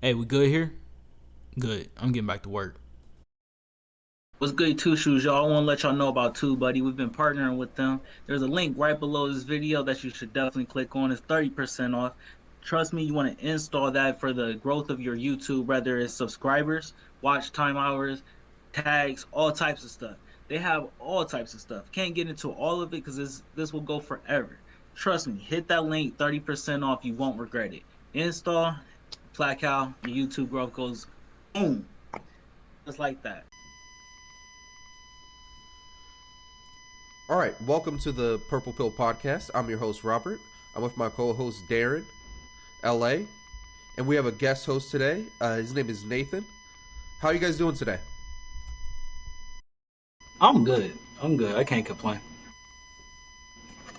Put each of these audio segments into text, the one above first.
Hey, we good here? Good. I'm getting back to work. What's good, Two Shoes, y'all? I want to let y'all know about Two Buddy. We've been partnering with them. There's a link right below this video that you should definitely click on. It's 30% off. Trust me, you want to install that for the growth of your YouTube, whether it's subscribers, watch time hours, tags, all types of stuff. They have all types of stuff. Can't get into all of it because this will go forever. Trust me, hit that link, 30% off. You won't regret it. Install, Placow, your YouTube growth goes boom, just like that. All right, welcome to the Purple Pill Podcast. I'm your host, Robert. I'm with my co host, Darren, LA. And we have a guest host today. His name is Nathan. How are you guys doing today? I'm good. I'm good. I can't complain.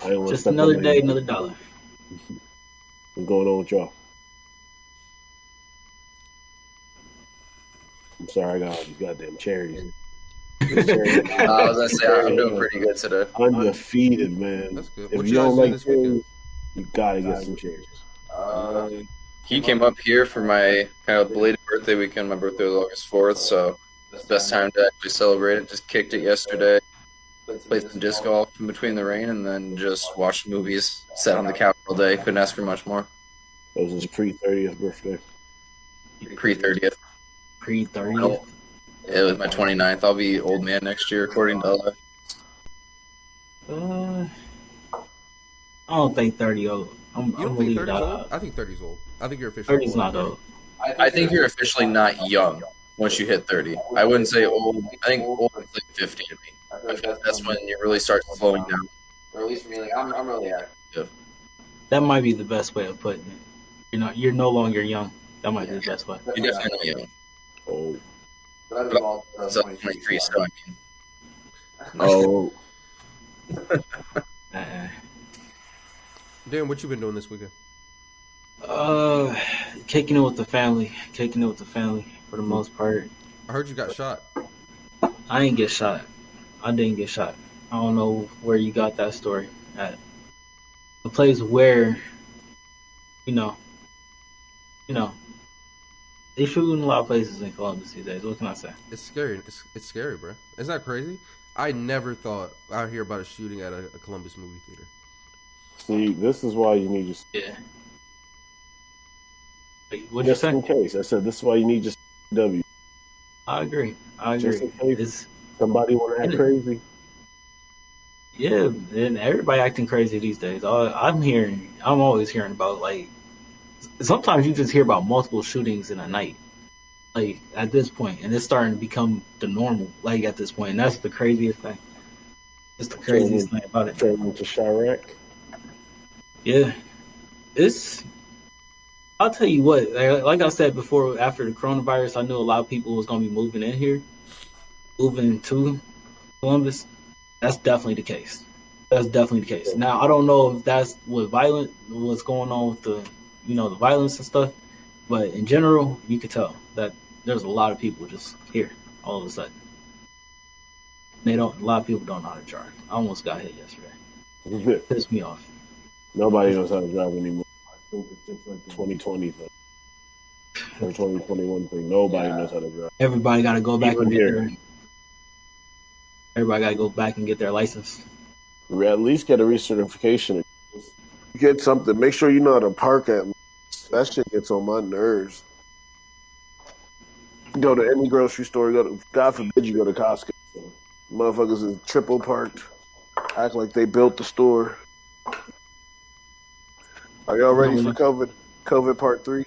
I didn't want to Just step on another day, my. another dollar. What's going on with y'all? I'm sorry, I got all these goddamn charities. I was gonna say I'm doing pretty good today. Undefeated, man. That's good. If What you you guys don't do like this weekend? cherries, you gotta get some cherries. He came up here for my kind of belated birthday weekend. My birthday was August 4th, so best time to actually celebrate it. Just kicked it yesterday, played some disc golf in between the rain, and then just watched movies. Sat on the couch all day. Couldn't ask for much more. That was his pre-30th birthday. Pre 30th. Pre 30th. It was my 29th. I'll be old man next year, according to LA. Uh, I don't think 30 old. I'm You don't gonna think leave 30's that old? out. I think 30's old. I think you're officially 30's old. not old. I think you're officially not young once you hit 30. I wouldn't say old. I think old is like 50 to me. I feel like that's when you really start slowing down. Or at least for me, like I'm really active. That might be the best way of putting it. You're no longer young. That might be the best way. You're definitely young. Oh, But I'm still 23, so I mean, oh, Uh, Dan, what you been doing this weekend? uh, kicking it with the family. Kicking it with the family for the most part. I heard you got shot. I ain't get shot. I didn't get shot. I don't know where you got that story at. The place where, you know, you know, they shoot in a lot of places in Columbus these days. What can I say? It's scary. It's scary, bro. Isn't that crazy? I never thought I'd hear about a shooting at a Columbus movie theater. see, this is why you need your. Yeah. Wait, what'd you Just say? in case, I said this is why you need your W. I agree. I Just agree. in case It's somebody want to act and crazy. yeah, and everybody acting crazy these days. I'm always hearing about like sometimes you just hear about multiple shootings in a night. Like at this point, and it's starting to become the normal. Like at this point, and that's the craziest thing. It's the craziest thing about it. Turn into Chirac. Yeah, it's. I'll tell you what. Like I said before, after the coronavirus, I knew a lot of people was gonna be moving in here, moving to Columbus. That's definitely the case. That's definitely the case. Now I don't know if that's what's going on with the violence and stuff, but in general, you could tell that there's a lot of people just here all of a sudden. They don't. A lot of people don't know how to drive. I almost got hit yesterday. Pissed me off. Nobody knows how to drive anymore. I think it's just like the 2020 thing or 2021 thing. Nobody knows how to drive. Everybody got to go back Even and get here. their. Everybody got to go back and get their license. We at least get a recertification. Get something. Make sure you know how to park at. That shit gets on my nerves. Go to any grocery store. Go to, God forbid you go to Costco. Motherfuckers is triple parked. Act like they built the store. Are y'all ready for COVID? COVID Part 3?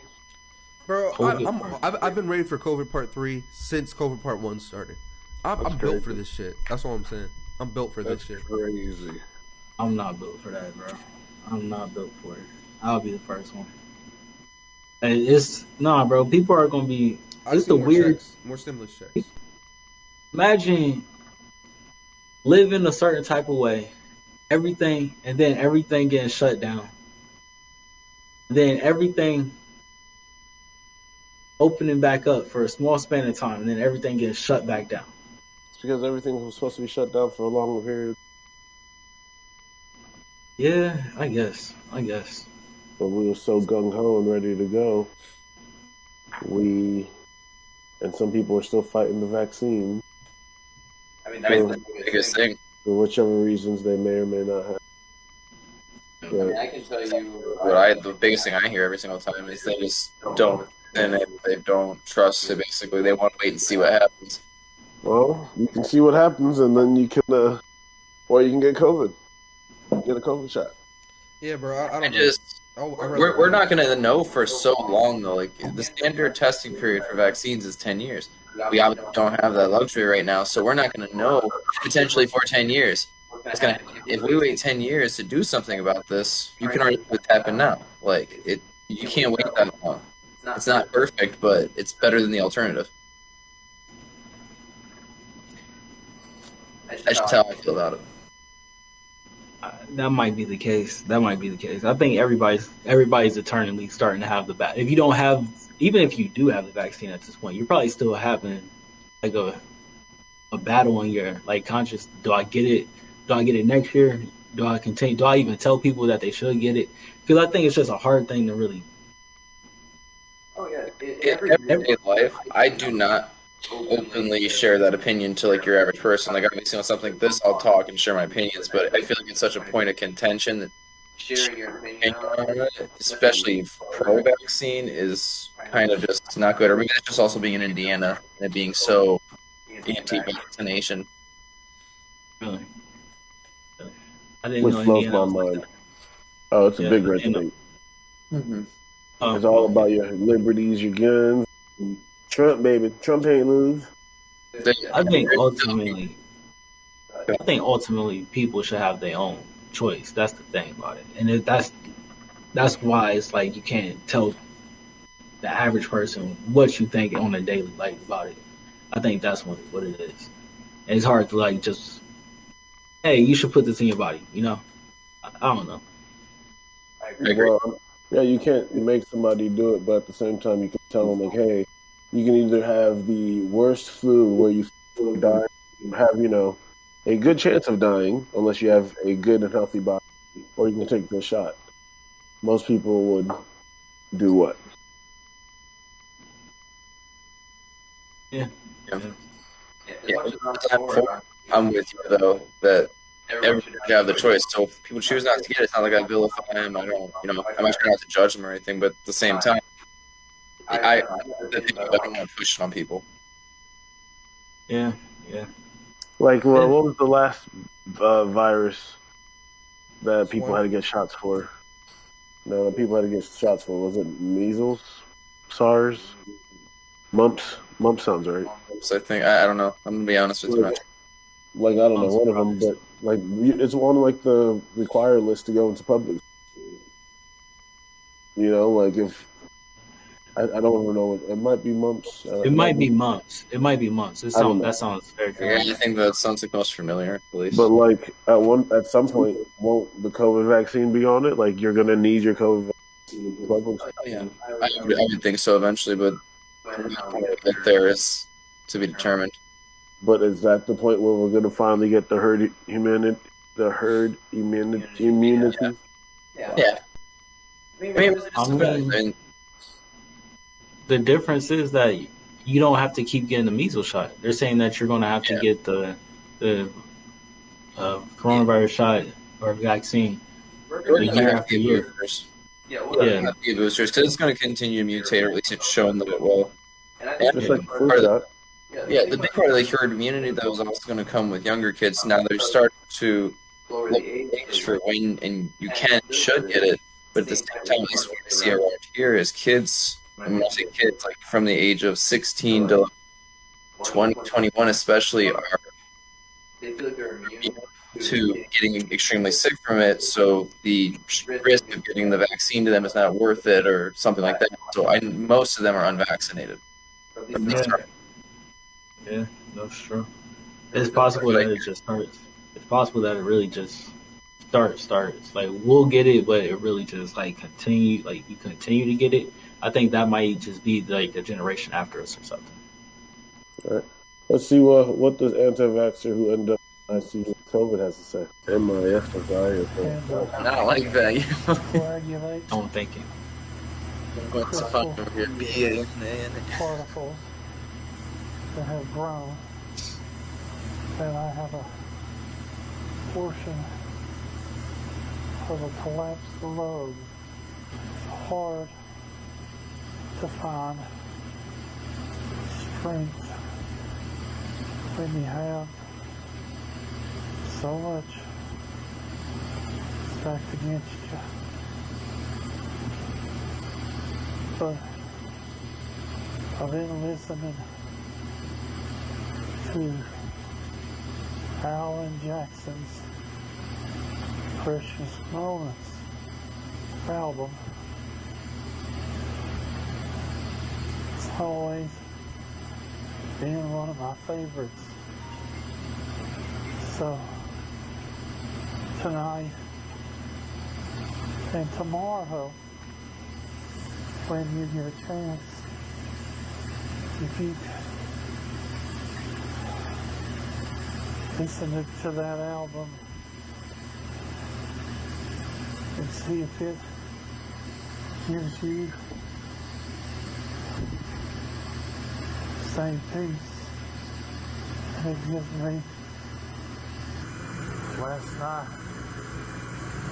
Bro, COVID part I've been ready for COVID Part 3 since COVID Part 1 started. I'm built for this shit. That's all I'm saying. I'm built for this shit. Crazy. I'm not built for that, bro. I'm not built for it. I'll be the first one. And it's nah, bro. People are gonna be. I It's just need the more weird. checks. More stimulus checks. Imagine living a certain type of way, everything, and then everything getting shut down. Then everything opening back up for a small span of time, and then everything getting shut back down. It's because everything was supposed to be shut down for a longer period, Yeah, I guess. but we were so gung ho and ready to go. and some people are still fighting the vaccine I mean, that's the biggest thing. for whichever reasons they may or may not have. I mean, I can tell you the biggest thing I hear every single time is they just don't, and they don't trust it. Basically, they want to wait and see what happens. Well, you can see what happens, and then you can, or you can get COVID, get a COVID shot. Yeah, bro. I don't know. Just I'd rather- we're not going to know for so long though. Like the standard testing period for vaccines is 10 years. We obviously don't have that luxury right now, so we're not going to know potentially for 10 years. It's gonna if we wait 10 years to do something about this, you can already see what's happened now. Like you can't wait that long. It's not perfect, but it's better than the alternative. That's just how I feel about it. That might be the case. That might be the case. I think everybody's eternally starting to have the If you don't have, even if you do have the vaccine at this point, you're probably still having like a battle in your like conscious. Do I get it? Do I get it next year? Do I continue? Do I even tell people that they should get it? Because I think it's just a hard thing to really. Oh yeah, in everyday life, I do not openly share that opinion to like your average person. Like obviously on something like this, I'll talk and share my opinions, but I feel like it's such a point of contention that sharing your opinion on it, especially pro-vaccine, is kind of just not good. Or maybe it's just also being in Indiana and it being so anti-vaccination. Really. I didn't Which know blows Indiana my was like mind. that. Oh, it's a Yeah, big red you know. state. Mm-hmm. It's all about your liberties, your guns. Trump, baby. Trump ain't lose. I think ultimately people should have their own choice. That's the thing about it, and that's why it's like you can't tell the average person what you think on a daily life about it. I think that's what it is. And it's hard to like just, hey, you should put this in your body. You know, I don't know. I agree. Well, yeah, you can't make somebody do it, but at the same time, you can tell them like, hey, you can either have the worst flu where you die, have a good chance of dying unless you have a good and healthy body, or you can take the shot. Most people would do what? Yeah. Yeah, I'm with you though that everyone should have the choice. So if people choose not to get it, it's not like I vilify them. I don't, I'm not trying not to judge them or anything. But at the same time, I don't want to push it on people. Yeah. Like, well, what was the last virus that people had to get shots for? No, that people had to get shots for. Was it measles, SARS, mumps? Mumps sounds right. So I think I don't know. I'm gonna be honest with you. Like I don't know one of them, but like it's on like the required list to go into public. Like if I don't even know, it might be mumps. It might be months. It might be months. That sounds very Yeah, familiar. I think that sounds like most familiar, at least. But like at some point, won't the COVID vaccine be on it? Like you're gonna need your COVID vaccine. Yeah, I would think so eventually, but that there is to be determined. But is that the point where we're gonna finally get the herd immunity? The herd immunity. Yeah. I mean, the difference is that you don't have to keep getting the measles shot. They're saying that you're going to have to get the coronavirus shot or vaccine year after year. Yeah, boosters because it's going to continue to mutate, or at least it's shown that it will. Just like the flu shot. Yeah, the big part of the herd immunity that was also going to come with younger kids. Now they're starting to lower the age for when and you should get it, but at the same time, at least what I see around here is kids. When I say kids, like from the age of 16 to 20, 21 especially, they feel like they're immune to getting extremely sick from it, so the risk of getting the vaccine to them is not worth it or something like that. So most of them are unvaccinated. Yeah, that's true. It's possible that it just starts. It's possible that it really just starts. Like we'll get it, but it really just like continue. Like you continue to get it. I think that might just be like a generation after us or something. All right. Let's see what this anti-vaxxer who ended up in ICU with COVID has to say. MIF or die or something. I don't like that. Don't think it. What's the fun crystal over here? BA, man. particles that have grown, and I have a portion of a collapsed lobe. It's hard to find strength when you have so much stacked against you. But I've been listening to Alan Jackson's Precious Moments album. It's always been one of my favorites. So tonight and tomorrow, when you get a chance, if you listen to that album and see if it gives you the same peace that it gives me. Last night,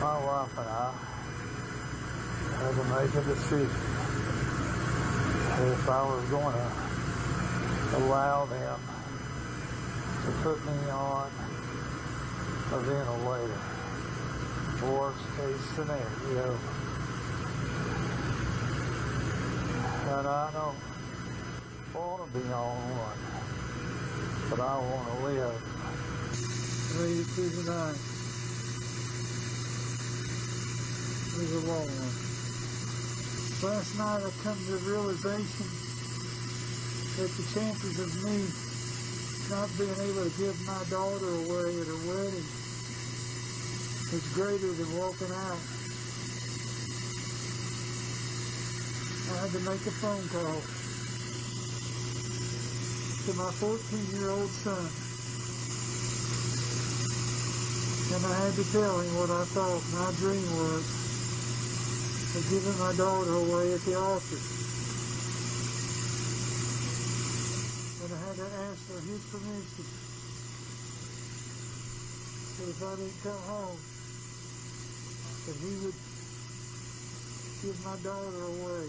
my wife and I had to make a decision if I was going to allow them to put me on a ventilator. Worst case scenario. And I don't want to be on one, but I want to live. Read it through the night. It was a long one. Last night I come to the realization that the chances of me not being able to give my daughter away at her wedding is greater than walking out. I had to make a phone call to my 14-year-old son. And I had to tell him what I thought my dream was of giving my daughter away at the altar. And I had to ask for his permission. So if I didn't come home, that he would give my daughter away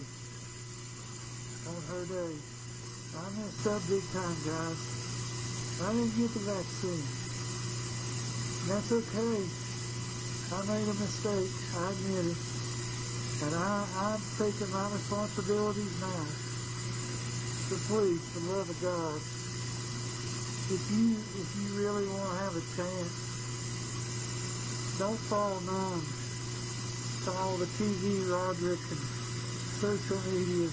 on her day. I messed up big time, guys. I didn't get the vaccine. That's okay. I made a mistake. I admit it. And I'm taking my responsibilities now. So please, for the love of God, if you really want to have a chance, don't fall numb to all the TV, Roderick, and social media.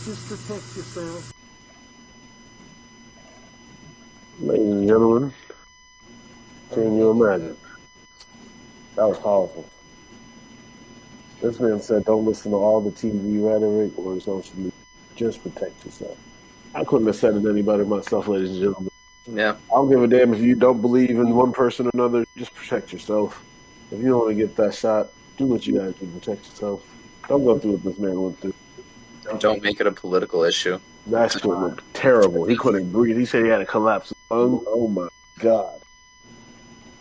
Just protect yourself. Ladies and gentlemen, can you imagine? That was powerful. This man said, don't listen to all the TV rhetoric or social media. Just protect yourself. I couldn't have said it any better myself, ladies and gentlemen. Yeah. I don't give a damn if you don't believe in one person or another. Just protect yourself. If you don't want to get that shot, do what you gotta do to protect yourself. Don't go through what this man went through. Don't make it a political issue. That shit looked terrible. He couldn't breathe. He said he had a collapsed lung. Oh my God.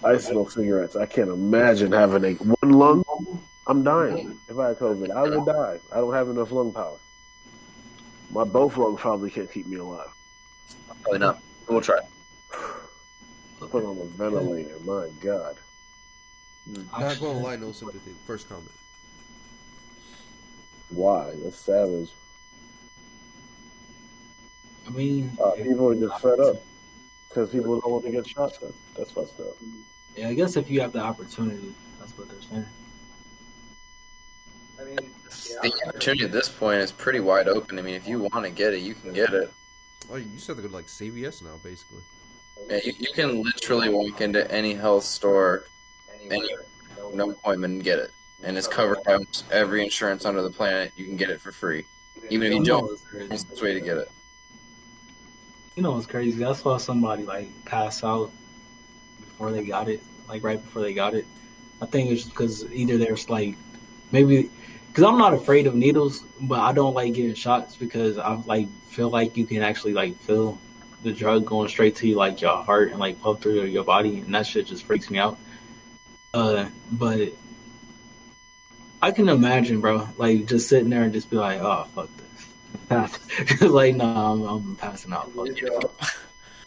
I smoke cigarettes. I can't imagine having one lung. I'm dying. If I had COVID, I would die. I don't have enough lung power. My both lungs probably can't keep me alive. Probably not. We'll try. Put on a ventilator. My God. Not going to lie, no sympathy. First comment. Why? That's savage. I mean, people are just fed up because people don't want to get shot. That's fucked up. yeah, I guess if you have the opportunity, that's what they're saying. I mean, the opportunity at this point is pretty wide open. I mean, if you want to get it, you can get it. Oh, you just have to go to like CVS now, basically. Yeah, you can literally walk into any health store, anywhere, no appointment, and get it. And it's covered by almost every insurance under the planet. You can get it for free. Even if you don't, it's the way to get it. You know what's crazy? I saw somebody like pass out before they got it, like right before they got it. I think it's because either there's like maybe because I'm not afraid of needles, but I don't like getting shots because I like feel like you can actually like feel the drug going straight to you like your heart and like pump through your body, and that shit just freaks me out. But I can imagine, bro, like just sitting there and just be like, oh fuck this, like no, I'm passing out. Fuck You know,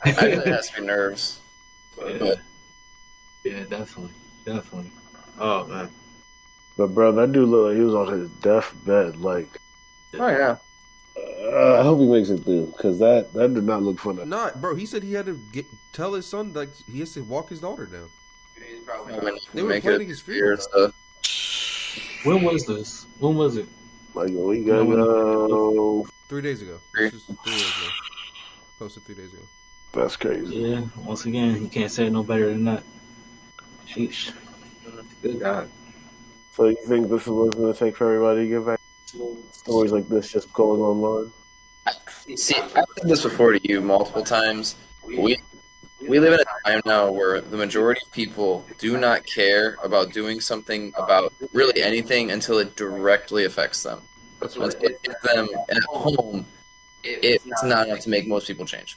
I imagine it has to be nerves. yeah, But yeah, definitely, definitely. Oh man, But bro, that dude looked like he was on his deathbed. Like, oh yeah, I hope he makes it through because that did not look fun. Not, bro. He said he had to tell his son like he has to walk his daughter down. They were make planning it his funeral. weird stuff. when was this? When was it? Like a week You know when ago. 3 days ago. This is 3 days ago. Posted 3 days ago. That's crazy. Yeah, once again, you can't say it no better than that. Sheesh. Good God. So you think this is what's going to take for everybody to get back? Stories like this just going online. See, I've said this before to you multiple times. We live in a time now where the majority of people do not care about doing something about really anything until it directly affects them. Until it hits them at home, it's not enough to make most people change.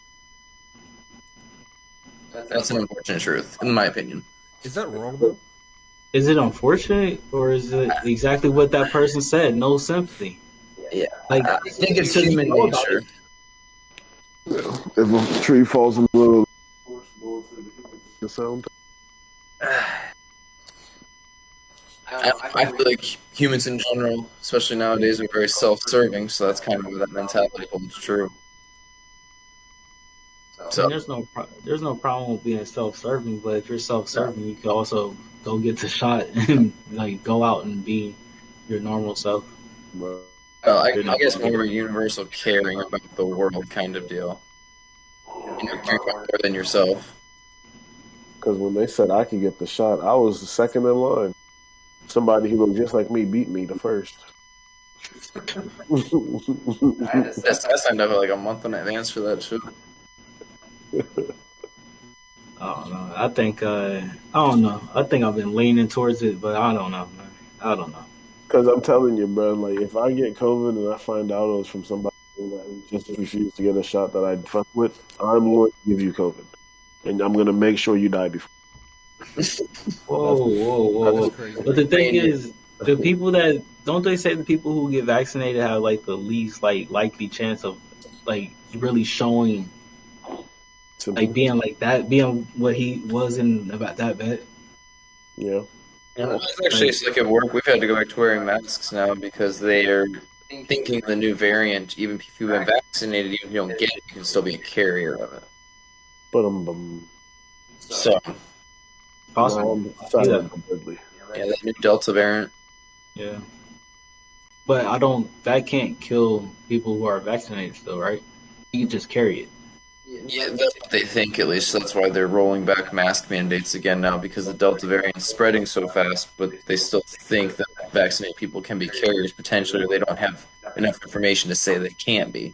That's an unfortunate truth, in my opinion. Is that wrong though? Is it unfortunate or is it exactly what that person said? No sympathy. Yeah, Like, I think it's human nature. If a tree falls in the middle of the sound. I feel like humans in general, especially nowadays, are very self-serving, so that's kind of where that mentality holds true. I So mean, there's no problem with being self-serving, but if you're self-serving, you can also go get the shot and like go out and be your normal self. I guess more of a universal caring about the world kind of deal. You know, caring about more than yourself. Because when they said I could get the shot, I was the second in line. Somebody who looked just like me beat me the first. I signed up like a month in advance for that shit. I don't know. I don't know. I think I've been leaning towards it, but I don't know, man. I don't know. Because I'm telling you, bro, like if I get COVID and I find out it was from somebody who just refused to get a shot that I'd fuck with, I'm going to give you COVID, and I'm going to make sure you die before. Whoa. That's crazy. But the thing is, the people that don't they say the people who get vaccinated have like the least like likely chance of like really showing like being like that, being what he was in about that bad. Yeah. Well, it's actually it's like at work, we've had to go back to wearing masks now because they are thinking the new variant, even if you've been vaccinated, even if you don't get it, you can still be a carrier of it. But So, Possible. silent completely. yeah, that new Delta variant. Yeah. But that can't kill people who are vaccinated still, right? You can just carry it. Yeah, that's what they think at least. That's why they're rolling back mask mandates again now because the Delta variant is spreading so fast, but they still think that vaccinated people can be carriers potentially, or they don't have enough information to say they can't be.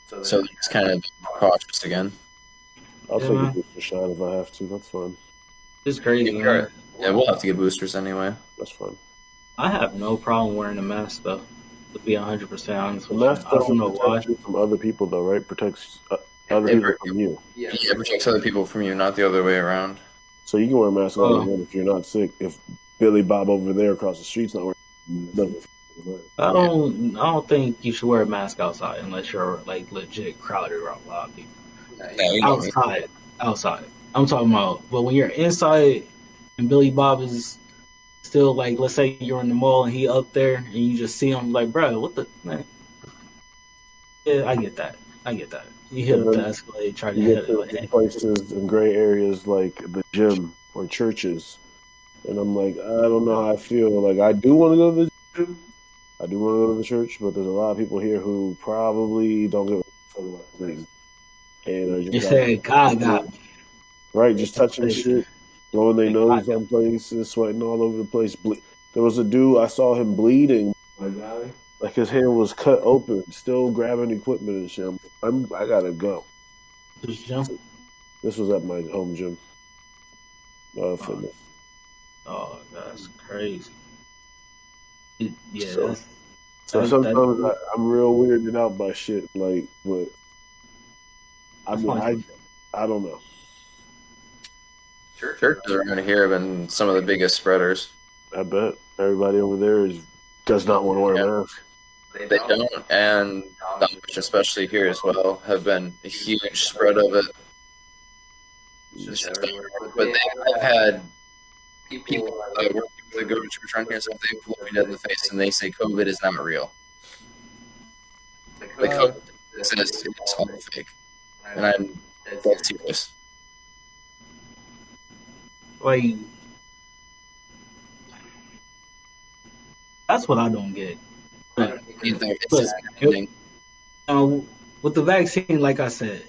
So they're just kind of cautious again. I'll Yeah, take a man. booster shot if I have to. That's fine. It's crazy, Yeah, man. Yeah, we'll have to get boosters anyway. That's fine. I have no problem wearing a mask though. To be 100% honest The with you, mask I don't doesn't know why. protect you from other people, though, right? Protects other people from you. Yeah, it protects other people from you, not the other way around. So you can wear a mask all Oh. you want if you're not sick. If Billy Bob over there across the street's not wearing, doesn't. I don't think you should wear a mask outside unless you're like legit crowded around a lot of people. Yeah, you know me. Outside. I'm talking about, but when you're inside and Billy Bob is still like, let's say you're in the mall and he up there and you just see him like, bro, what the man? Yeah, I get that. You hit up the Escalade, try to You hit get it. to Like, places in gray areas like the gym or churches, and I'm like, I don't know how I feel. Like, I do want to go to the gym. I do want to go to the church, but there's a lot of people here who probably don't give a fuck about things. And are you just said, God got me. right, just touching shit, blowing their nose God. on places, sweating all over the place. There was a dude, I saw him bleeding. Like his hand was cut open, still grabbing equipment and shit. I gotta go. Just jump. This was at my home gym. Fitness. Oh, that's crazy. Yeah, So- that's, So that- sometimes that- I'm real weirded out by shit like, but I That's mean, fine. I don't know. Churches around here have been some of the biggest spreaders. I bet everybody over there does not want to wear a mask. They don't, and the Amish, especially here as well, have been a huge spread of it. But they have had people that go to church around here, so if they look me dead in the face and they say COVID is not real. Like COVID exists, it's all fake. And I'm dead serious. like that's what I don't get. It's Look, just ending. With the vaccine, like I said,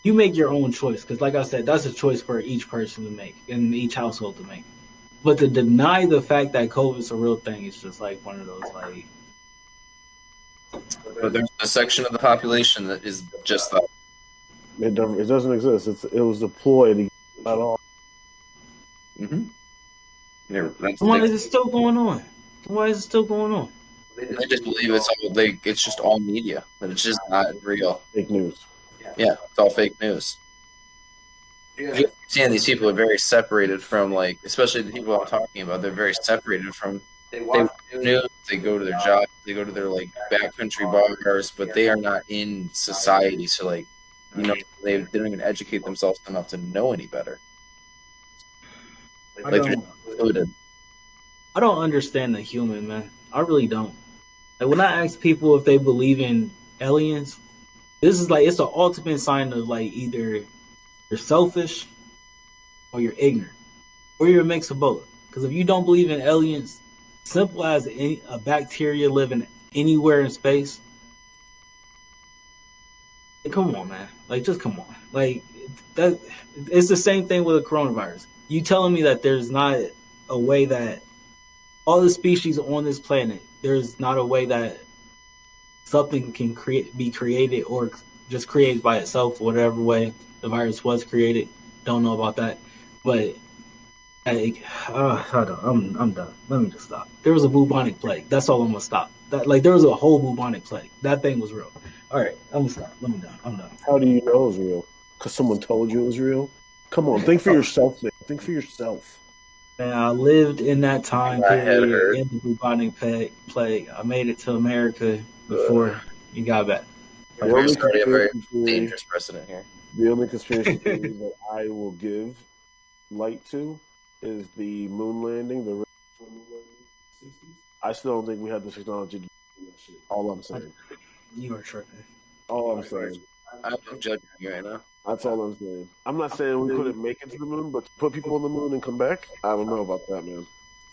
you make your own choice because, like I said, that's a choice for each person to make and each household to make. But to deny the fact that COVID's a real thing is just like one of those like. But there's a section of the population that is just that. It doesn't exist. It was deployed at all. Mm-hmm. Yeah, that's Why is it still going on? Why is it still going on? they just believe it's just all media, but it's just not real. Fake news. Yeah, it's all fake news. You understand these people are very separated from, like, especially the people I'm talking about. They're very separated from. They watch news. They go to their jobs. They go to their like backcountry bars, but they are not in society. So like, they don't even educate themselves enough to know any better. I Like, don't, they're excluded. I don't understand the human, man. I really don't. Like when I ask people if they believe in aliens, this is like it's the ultimate sign of like either you're selfish or you're ignorant or you're a mix of both. Because if you don't believe in aliens, simple as a bacteria living anywhere in space, come on, man. Like just come on. Like that. It's the same thing with a coronavirus. You telling me that there's not a way that all the species on this planet, there's not a way that something can be created or just created by itself, whatever way the virus was created. Don't know about that, but hold on, I'm done. Let me just stop. There was a bubonic plague. That's all I'm gonna stop. That like there was a whole bubonic plague. That thing was real. All right, I'm gonna stop. Let me done. I'm done. How do you know it was real? Because someone told you it was real? Come on, think for yourself, man. Think for yourself. And I lived in that time I had heard. period in the bubonic plague. I made it to America before you got back. The We're only starting a very conspiracy theory- dangerous precedent here. The only conspiracy theory that I will give light to is the moon landing. I still don't think we have the technology to do that shit. All I'm saying. You are tripping. All I'm saying. I'm judging you right now. That's all I'm saying. I'm not saying we couldn't make it to the moon, but to put people on the moon and come back, I don't know about that, man.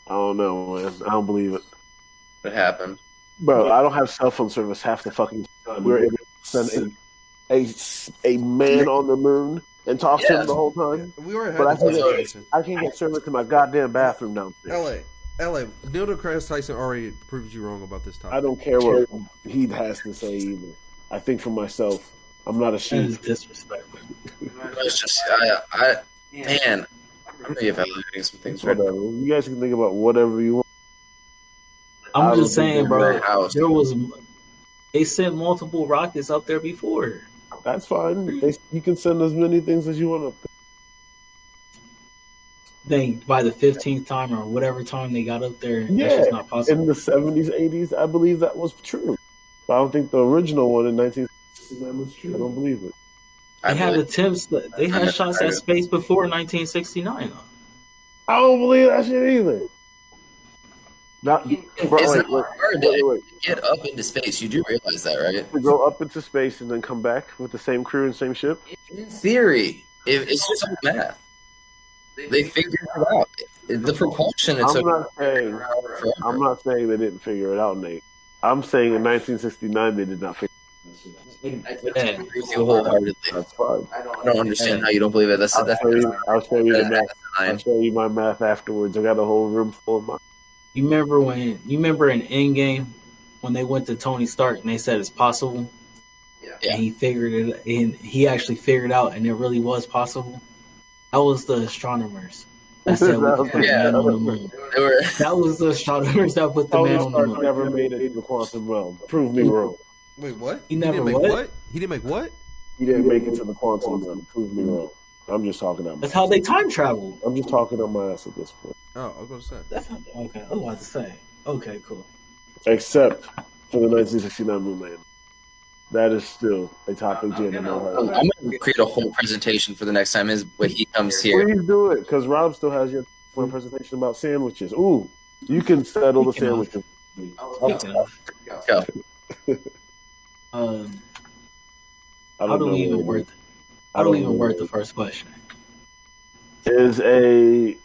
I don't know, man. I don't believe it. It happened. Bro, I don't have cell phone service half the fucking time. We're able to send a man on the moon and talk to Yeah. him the whole time. We already But had this I conversation. I can't get service in my goddamn bathroom downstairs. LA. Neil deGrasse Tyson already proved you wrong about this topic. I don't care what he has to say either. I think for myself. I'm not a That sheep. is disrespectful. It's just, man, I'm reevaluating some things right Whatever. now. You guys can think about whatever you want. I I'm don't just saying, think bro. my house. They sent multiple rockets up there before. That's fine. You can send as many things as you want to. Think by the 15th time or whatever time they got up there, Yeah. that's just not possible. In the 70s, 80s, I believe that was true. But I don't think the original one in 1969 was true. I don't believe it. I They had believe- attempts. They had shots at space before 1969. I don't believe that shit either. Not, bro, It's wait, not hard to wait. get up into space. You do realize that, right? To go up into space and then come back with the same crew and same ship? In theory, it's just all math. They figured it out. The propulsion it I'm took not saying forever. I'm not saying they didn't figure it out, Nate. I'm saying in 1969 they did not figure I agree with you wholeheartedly. it out. That's fine. I don't understand how you don't believe it. That's I'll show you the math. I'll asinine. show you my math afterwards. I got a whole room full of my. You remember in Endgame when they went to Tony Stark and they said it's possible, Yeah. and he figured it, and he actually figured out, and it really was possible. That was the astronomers. That said we That could was put the yeah. man on the moon. They were. That was the astronomers that put the man Tony on the Stark moon. never made it to the quantum realm. Prove me wrong. Wait, what? He never didn't make what? He didn't make what? He didn't make it to the quantum realm. Prove me wrong. I'm just talking about. That's how they time travel. I'm just talking on my ass at this point. Oh, I was gonna say. That's not, okay. I was about to say. Okay, cool. Except for the 1969 moon landing. That is still a topic Jen and I I'm heard. gonna create a whole presentation for the next time when he comes here. Please do it, because Rob still has your one presentation about sandwiches. Ooh, you can settle the sandwiches. Okay. Go. How do we even word? How do we even word the first question? Is a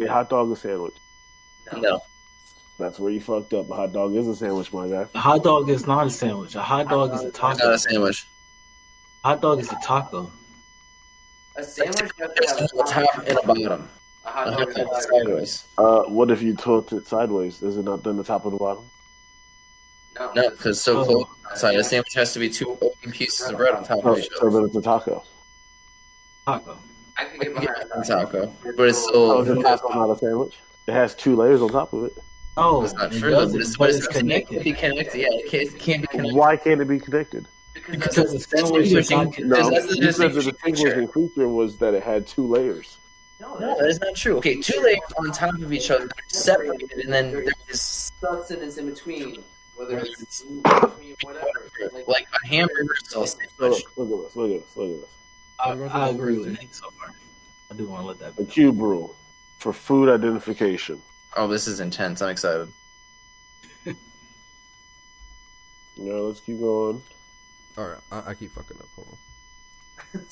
hot dog a sandwich? No. That's where you fucked up. A hot dog is a sandwich, my guy. A hot dog is not a sandwich. A hot dog is a It's not taco. a sandwich. Hot dog is a taco. A sandwich has It's to have a top and a bottom. a hot A dog hot dog has sideways. What if you tilt it sideways? Is it not then the top and the bottom? No, because so close outside. A sandwich has to be two open pieces of bread on top Oh, of each so other. then it's a taco. Taco. I can get behind A that. taco, but it's So still. is a taco not a sandwich? It has two layers on top of it. Oh, It's not it true, does, but it's, but it's it can be connected. connected. Yeah, it can't be connected. Why can't it be connected? Because the sandwich is not Distinguishing- No, That's the you said the distinguishing distinguishing feature was that it had two layers. No, No, that is not true. Okay, two layers on top of each other, separated, and then there's substance in between, whether it's in between, whatever. like a hamburger style Look, sandwich. look at this. Look at this. Look at this. I agree with Nate so far. I do want to let that The be. cube rule for food identification. Oh, this is intense. I'm excited. Yeah, let's keep going. All right, I keep fucking up. Hold on.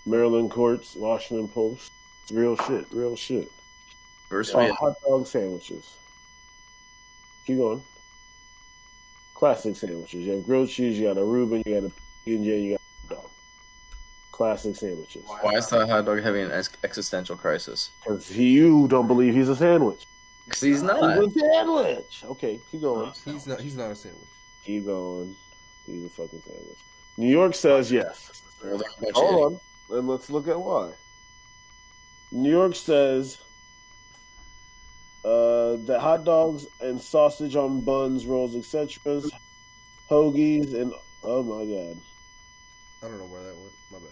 Maryland courts, Washington Post. Real shit. Real shit. First we have Hot dog sandwiches. Keep going. Classic sandwiches. You have grilled cheese, you got a Reuben, you got a PNJ, you got a hot dog. Classic sandwiches. why is the hot dog having an existential crisis? Because you don't believe he's a sandwich. Because he's not. He's a sandwich. Okay, keep going. He's not a sandwich. Keep going. He's a fucking sandwich. New York says yes. Well, they're a bunch of Hold on, and let's look at why. New York says that hot dogs and sausage on buns, rolls, etc., hoagies, and oh my god, I don't know where that went. My bad.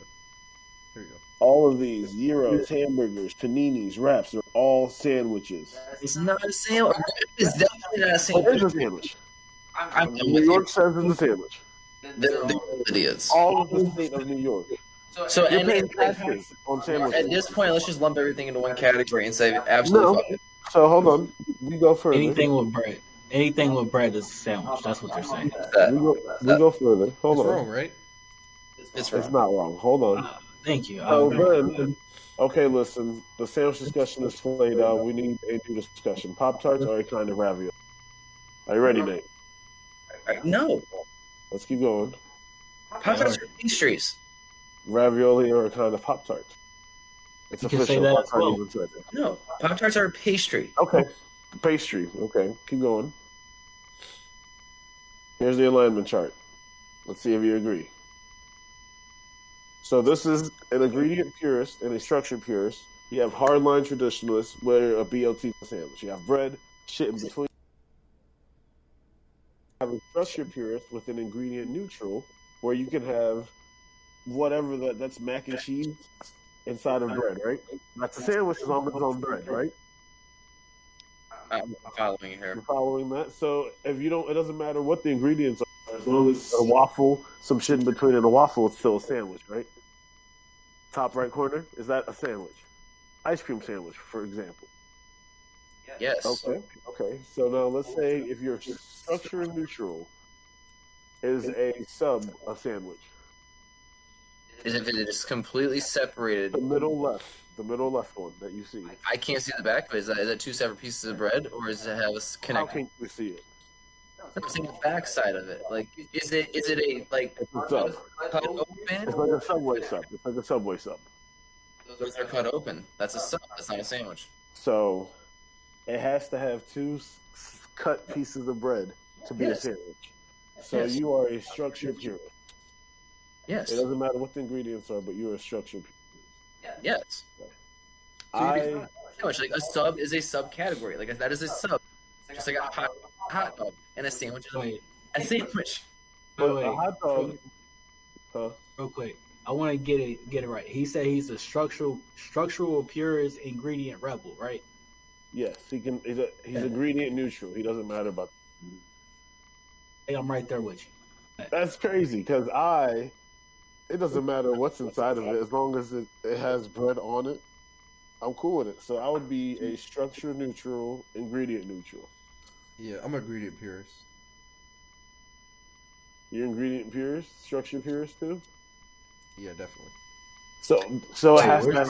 Here you go. all of these gyros, hamburgers, paninis, wraps are all sandwiches. It's not a sandwich. It's definitely not a It sandwich. is a sandwich. I'm New with York you. says it's a sandwich. It is. All of the state of New York. So You're and paying taxes on sandwiches. at this point, let's just lump everything into one category and say absolutely No. fuck it. So hold on, we go further. Anything with bread. Anything with bread is a sandwich. That's what they're saying. We go further. Hold It's on. wrong, right? It's It's wrong. not wrong. Hold on. Thank you. I So agree. then, okay, listen. The sandwich discussion is played out. We need a new discussion. Pop tarts are a kind of ravioli. Are you ready, Nate? No, Let's keep going. Pop-Tarts are pastries. Ravioli are a kind of pop tart. It's You can say official. that Pop as Tart well. even said it. No, Pop-Tarts are a pastry. Okay, pastry. Okay, keep going. Here's the alignment chart. Let's see if you agree. So this is an ingredient purist and a structure purist. You have hardline traditionalists where a BLT is a sandwich. You have bread, shit in between. You have a structure purist with an ingredient neutral where you can have whatever that's mac and cheese inside of bread, right? That's a sandwich as long as it's on bread, right? I'm following you here. You're following that. So if you don't, it doesn't matter what the ingredients are. As long as a waffle, some shit in between, and a waffle, it's still a sandwich, right? Top right corner, is that a sandwich? Ice cream sandwich, for example. Yes. Okay. Okay. So now let's say if your structure neutral is a sub, a sandwich. Is if it is completely separated. The middle left one that you see. I can't see the back, but is that two separate pieces of bread, or does it have a How connect? can you see it? I'm saying the back side of it. Like, is it a like It's a sub. cut open? It's like a Subway sub. It's like a Subway sub. Those are cut open. That's a sub. That's not a sandwich. So it has to have two cut pieces of bread to be Yes. a sandwich. So Yes. you are a structure purist. Yes. It doesn't matter what the ingredients are, but you're a structure purist. Yes. I Sandwich, like a sub is a subcategory. Like that is a sub. Just like a hot dog and a sandwich is Wait, a sandwich. but wait, a hot dog. Huh? real quick. I want to get it right. He said he's a structural purist ingredient rebel, right? Yes, he can. He's ingredient neutral. He doesn't matter about. Hey, I'm right there with you. That's crazy because it doesn't matter what's inside of it as long as it has bread on it. I'm cool with it. So I would be a structure neutral, ingredient neutral. Yeah, I'm a ingredient purist. You're ingredient purist, structure purist too. Yeah, definitely. So it has to have.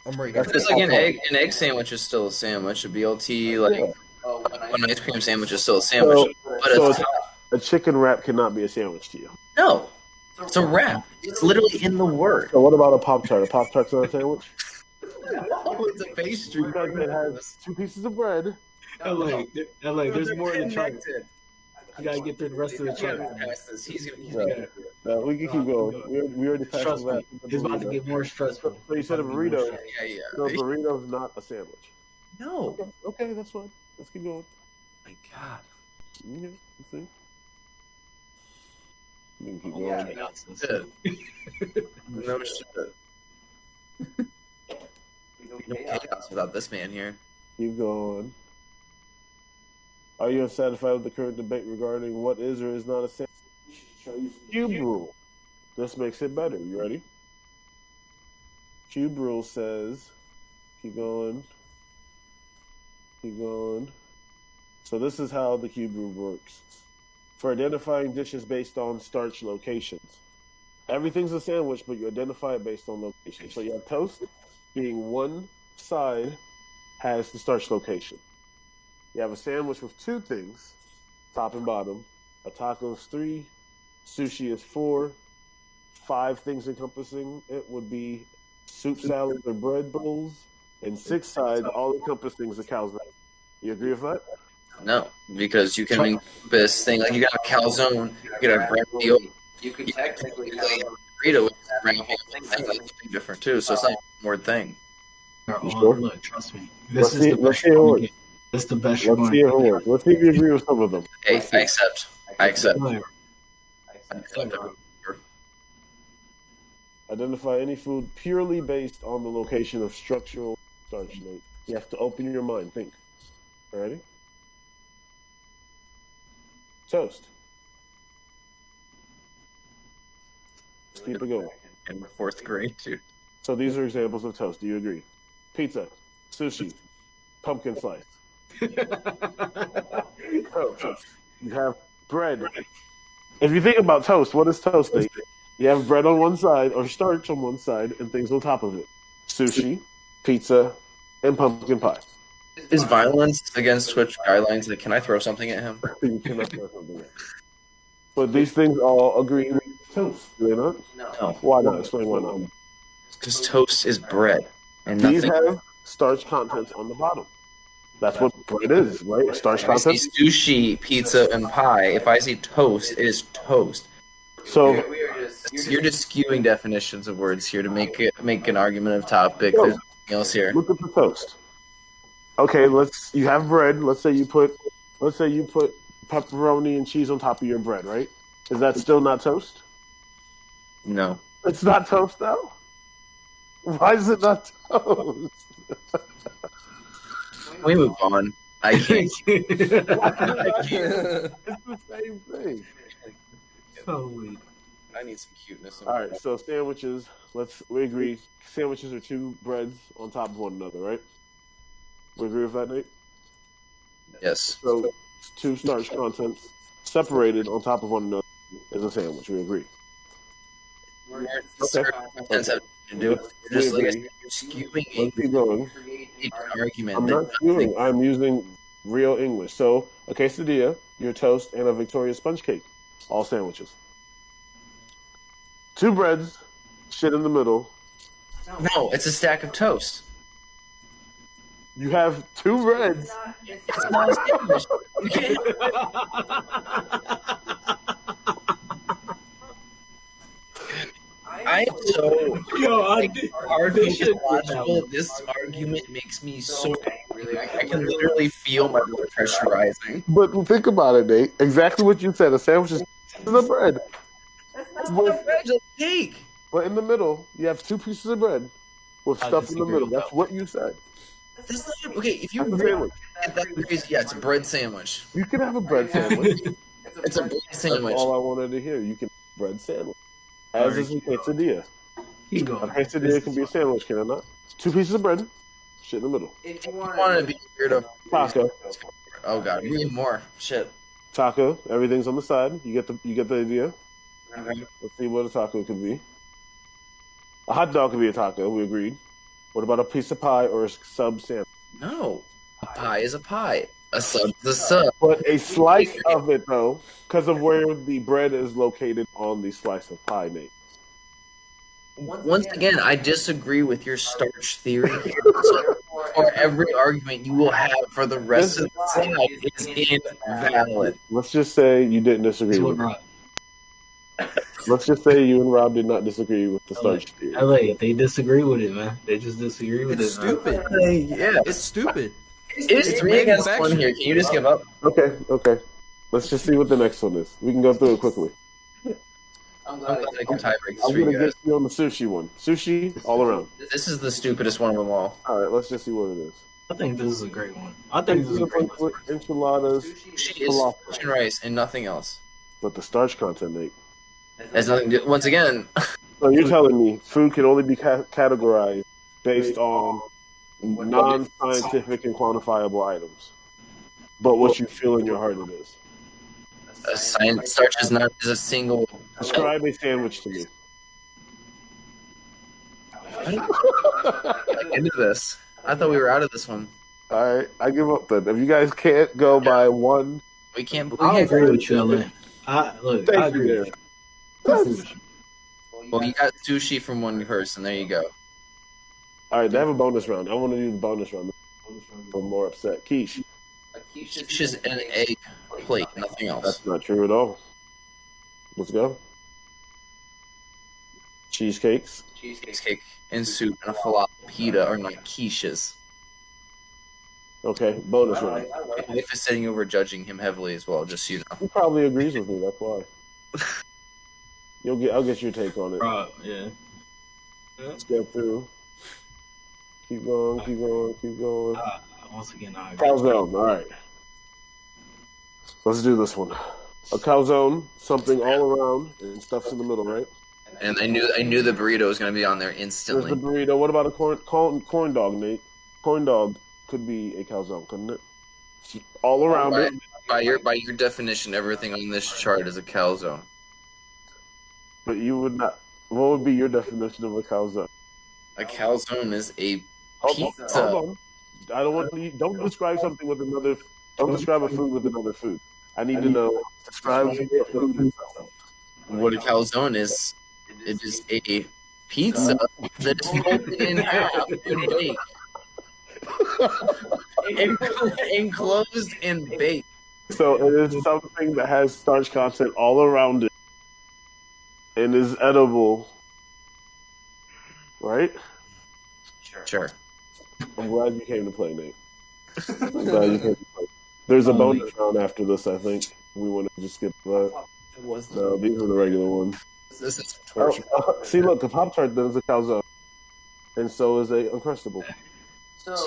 I'm right here. It's like an egg sandwich is still a sandwich. A BLT, like an ice cream sandwich is still a sandwich. So But a chicken wrap cannot be a sandwich to you. no, it's a wrap. It's literally in the word. So what about a Pop-Tart? A Pop-Tart's not a sandwich? Oh, it's a pastry. Because it has 2 pieces of bread. LA, there's more to the chart. Connected. You gotta get through the rest of the chart. Past this. He's gonna We can keep going. We already passed Trust the me, wrap. it's about to get more stressful. So you said a burrito. yeah. So a burrito's not a sandwich. No. Okay, that's fine. Let's keep going. My God. Okay, let's see. We can keep Yeah. going. No shit. No chaos without this man here. Keep going. Are you unsatisfied with the current debate regarding what is or is not a sandwich? Cube rule. This makes it better. You ready? Cube rule says, keep going. Keep going. So this is how the cube rule works. For identifying dishes based on starch locations. Everything's a sandwich, but you identify it based on location. So you have toast being one side has the starch location. You have a sandwich with 2 things, top and bottom. A taco is 3, sushi is 4. 5 things encompassing it would be soup salads or bread bowls, and 6 sides, all encompassing is a calzone. You agree with that? No, because you can encompass things like you got a calzone, you got a ravioli, You could technically have burrito, which is a ravioli thing. That's different too. So it's not one word thing. Oh, sure? look, trust me. Let's This is see- the let's best see you're it gonna works. get. This is the best you're Let's going see to if it works. Let's see if you agree with some of them. Hey, I accept. I accept. get. I accept. Identify any food purely based on the location of structural starch, Nate. You have to open your mind. Think. Ready? Toast. Let's keep it going. In 4th grade, dude. So these are examples of toast. Do you agree? Pizza, sushi, pumpkin slice. Toast. You have bread. If you think about toast, what is toast, Nate? You have bread on one side or starch on one side and things on top of it. Sushi, pizza, and pumpkin pie. Is violence against Twitch guidelines? Like, can I throw something at him? You cannot throw something else. But these things all agree with toast, do they not? No, Why not? Explain why not. because toast is bread and These nothing. have starch contents on the bottom. That's what bread is, right? Starch If I see content. sushi, pizza, and pie, if I see toast, it is toast. So we are just You're just skewing definitions of words here to make an argument of topic. There's nothing else here. look at the toast. Okay, you have bread. Let's say you put pepperoni and cheese on top of your bread, right? Is that still not toast? No. It's not toast though. Why is it not toast? Can we move on? I can't. It's the same thing. Holy. I need some cuteness. All right, so sandwiches. We agree. Sandwiches are 2 breads on top of one another, right? We agree with that, Nate? Yes. So 2 starch contents separated on top of one another is a sandwich. We agree. Certain contents have to do it. You're just We like I agree. said, you're skewing Let's keep going. an argument. I'm that not skewing. I'm using real English. So a quesadilla, your toast, and a Victoria sponge cake, all sandwiches. 2 breads, shit in the middle. No, it's a stack of toast. You have 2 breads. It's not a sandwich. You can't- I am so Yo, hard they focused should put that logical. one. This argument makes me so angry. I can literally feel my blood pressure rising. But think about it, Nate. Exactly what you said. A sandwich is the bread. That's not a bread, just cake. But in the middle, you have 2 pieces of bread with I stuff in the disagree middle. with That's that what you said. That's not okay. If you That's a really sandwich. get that crazy, yeah, it's a bread sandwich. You can have a bread sandwich. It's a bread That's sandwich. all I wanted to hear. You can have a bread sandwich. As is a quesadilla. Keep A going. quesadilla can be a sandwich, can it not? 2 pieces of bread, shit in the middle. If you I want wanted to be weird of. Taco. Oh god, we need more. Shit. Taco. Everything's on the side. You get the idea. Let's see what a taco could be. A hot dog could be a taco. We agreed. What about a piece of pie or a sub sandwich? No. A pie is a pie. A sub is a sub. But a slice of it, though, because of where the bread is located on the slice of pie, Nate. Once again, I disagree with your starch theory. So, for every argument you will have for the rest of the slide is invalid. Let's just say you didn't disagree with it. Let's just say you and Rob did not disagree with the starch theory. LA, they disagree with it, man. They just disagree with It's it. Man. stupid. Yeah. It's stupid. It is 3 against 1 here. Can you just give up? Okay. Let's just see what the next one is. We can go through it quickly. I'm I'm glad glad I can tie break this I'm for going you to guys. get you on the sushi one. Sushi all around. This is the stupidest one of them all. All right, let's just see what it is. I think this is a great one. I think this is a great one. Enchiladas, She is falafel. fish and rice and nothing else. But the starch content, Nate. Has nothing to, once again, So you're telling me food can only be categorized based on non-scientific and quantifiable items, but what you feel in your heart it is. a science starch is a single. Describe a sandwich to me. Into this. I thought we were out of this one. All right, I give up then. If you guys can't go by one, We can't. We I can't agree with you, LA. I Thank you, agree with you. Yes. Well, you got sushi from one person. There you go. All right, they have a bonus round. I want to do the bonus round. I'm more upset. Quiche. Quiche is an egg plate, nothing else. That's not true at all. Let's go. Cheesecakes. Cheesecake and soup and a falafel pita are not quiches. Okay, bonus round. My wife is sitting over judging him heavily as well, just so you know. He probably agrees with me. That's why. I'll get your take on it. Bro, yeah. Let's get through. Keep going. Once again, I agree. Calzone. All right. Let's do this one. A calzone, something all around and stuff's in the middle, right? And I knew the burrito was going to be on there There's instantly. the burrito. What about a corn dog, Nate? Corn dog could be a calzone, couldn't it? All around it. By your definition, everything on this chart is a calzone. But you would not. What would be your definition of a calzone? A calzone is a Hold pizza. on. I don't want you. Don't describe something with another. Don't describe a food with another food. I need to know. Describe a food itself. What a calzone is, it is a pizza that is folded in half and baked. Enclosed and baked. So it is something that has starch content all around it and is edible, right? Sure. I'm glad you came to play, Nate. I'm glad you came to play. There's a bonus round after this, I think. We want to just skip that. No, these are the regular ones. This is torture. See, look, the Pop-Tart then is a calzone. And so is a Uncrustable. So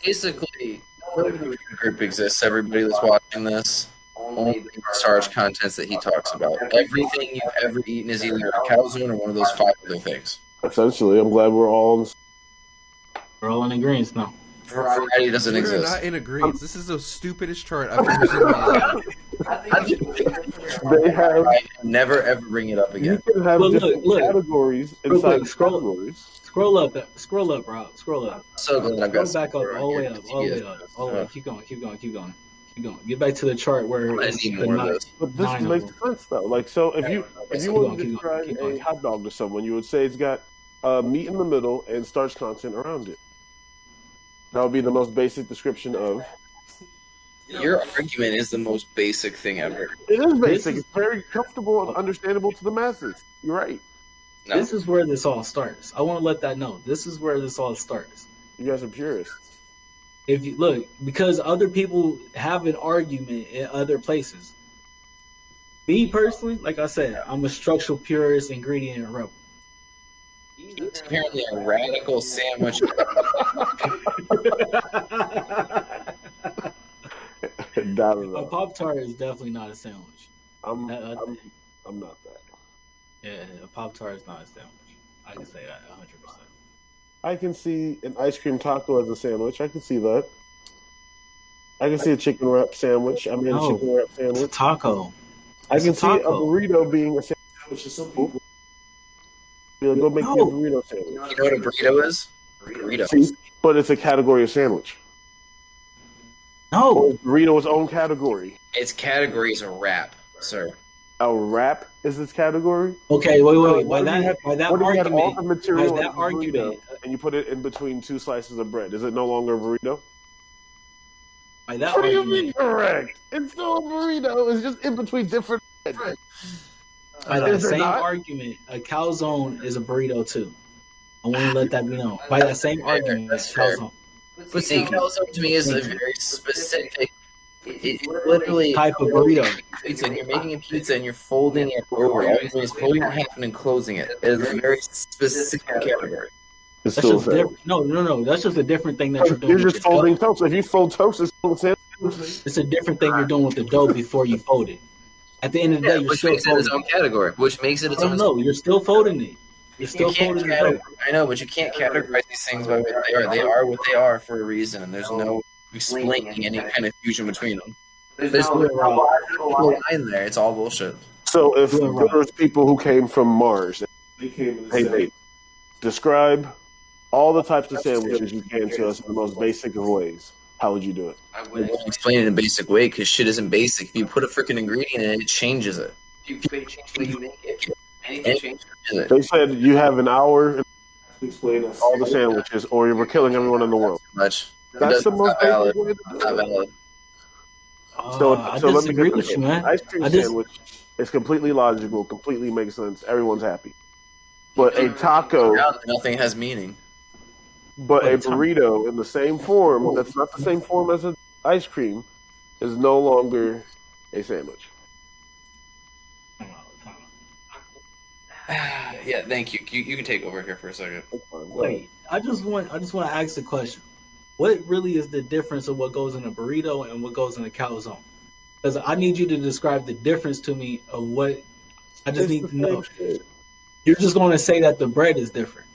basically, no food group exists. Everybody that's watching this, only the starch contents that he talks about. Everything you've ever eaten is either a calzone or one of those 5 other things. Essentially, I'm glad we're all on. We're all in agreement now. Variety doesn't We're exist. not in agreement. This is the stupidest chart I've ever seen in my life. They have. I never ever bring it up You again. can have Look, different look. categories Real inside quick, scroll- categories. Scroll up, bro. Scroll up. So glad I've Scroll got back up, some all the way here up, to all the see way it. up, all the way. Keep going. Get back to the chart where I it's need the more of nine. those. But this 9 of makes them. sense though. Like, so if you keep want going, to keep describe going, keep going. a hot dog to someone, you would say it's got meat in the middle and starch content around it. That would be the most basic description of. Your argument is the most basic thing ever. It is basic. It's very comfortable and understandable to the masses. You're right. No. This is where this all starts. I want to let that know. This is where this all starts. You guys are purists. If you look, because other people have an argument in other places. Me personally, like I said, I'm a structural purist, ingredient rebel. He's apparently a radical sandwich. Doubt it A all. Pop-Tart is definitely not a sandwich. I'm Uh, not that. Yeah, a Pop-Tart is not a sandwich. I can say that 100%. I can see an ice cream taco as a sandwich. I can see that. I can see a chicken wrap sandwich. I mean, a No. chicken wrap It's a sandwich. taco. I can It's a see a taco. burrito being a sandwich to some people. You'll go make me a No. burrito sandwich. You know what a burrito is? Burrito. See, but it's a category of sandwich. Or No. is burrito its own category? Its category is a wrap, sir. A wrap is its category. Okay, wait. What By if you that, had- by that what if you had all argument, the material by in that a burrito argument, and you put it in between two slices of bread? Is it no longer a burrito? by that What do you mean argument, correct? It's still a burrito. It's just in between different bread. by that Is it same not? argument, a calzone is a burrito too. I want to let that be known. By that same argument, That's fair. calzone But see, calzone to me is a very specific. It's literally type of burrito. pizza, and you're making a pizza and you're folding it over. All you're doing is folding it in half and then closing it. It is a very specific category. It's That's still just a sandwich. different. No. That's just a different thing that you're doing. You're with just the dough. folding toast. If you fold toast, it's still a sandwich. It's a different thing you're doing with the dough before you fold it. At the end of the day, Yeah, you're which still makes it its folding. own category. Which makes it its own. No, you're still folding it. You're still You can't folding the dough. I know, but you can't categorize these things by what they are. They are what they are for a reason, and there's no explaining any kind of fusion between them. There's no line there. It's all bullshit. So if You're right. there was people who came from Mars, hey Nate, describe all the types of sandwiches you can to us in the most basic of ways. How would you do it? I wouldn't explain it in a basic way because shit isn't basic. If you put a freaking ingredient in it, it changes it. You change the way you make it. Anything changes. They said you have an hour to explain us all the sandwiches, or we're killing everyone in the world. Much. That's the most not valid. basic way to Not do it. valid. I let me disagree get with this you, right. man. Ice cream I just- sandwich is completely logical, completely makes sense. Everyone's happy. But a taco, Nothing has meaning. but a Wait, taco. burrito in the same form, that's not the same form as an ice cream, is no longer a sandwich. Yeah, thank you. You can take over here for a second. That's fine. Wait, I just want to ask the question: what really is the difference of what goes in a burrito and what goes in a calzone? Because I need you to describe the difference to me of what. I just It's need the to know. same shit. You're just going to say that the bread is different.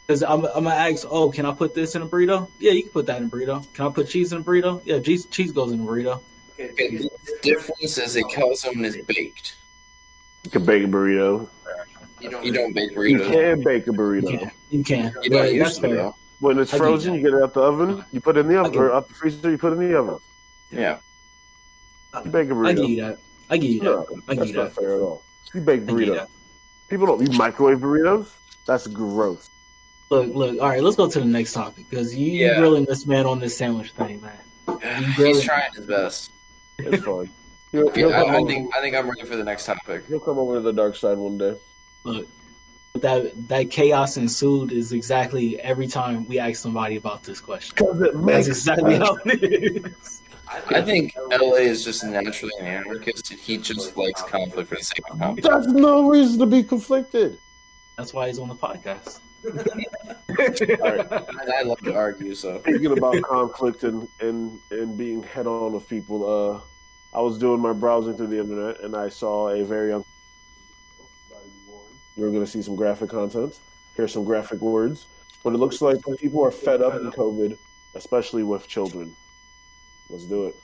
Because I'm gonna ask, oh, can I put this in a burrito? Yeah, you can put that in a burrito. Can I put cheese in a burrito? Yeah, cheese goes in a burrito. Okay, the difference is a calzone is baked. You can bake a burrito. You don't bake You burritos. can bake a You burrito. can. You can. You don't But usually, that's fair. though. When it's I get frozen, that. you get it out the oven, you put it in the oven, get or it. out the freezer, you put it in the oven. Yeah. You bake a I give burrito. you that. I give you that. No, I give that's you not that. fair at all. You bake I give you burritos. that. People don't eat microwave burritos. That's gross. Look. All right, let's go to the next topic because you Yeah. grilling this man on this sandwich thing, man. He's trying his best. It's fine. He'll, Yeah, come I over, think I'm ready for the next topic. he'll come over to the dark side one day. Look, that chaos ensued is exactly every time we ask somebody about this question. Because it That's makes exactly how it is. I think LA is just naturally an anarchist, and he just likes conflict for the sake of conflict. That's no reason to be conflicted. That's why he's on the podcast. And I love to argue, so Speaking about conflict and being head on with people, I was doing my browsing through the internet and I saw a very young. You're going to see some graphic content. Here's some graphic words. But it looks like people are fed up in COVID, especially with children. Let's do it.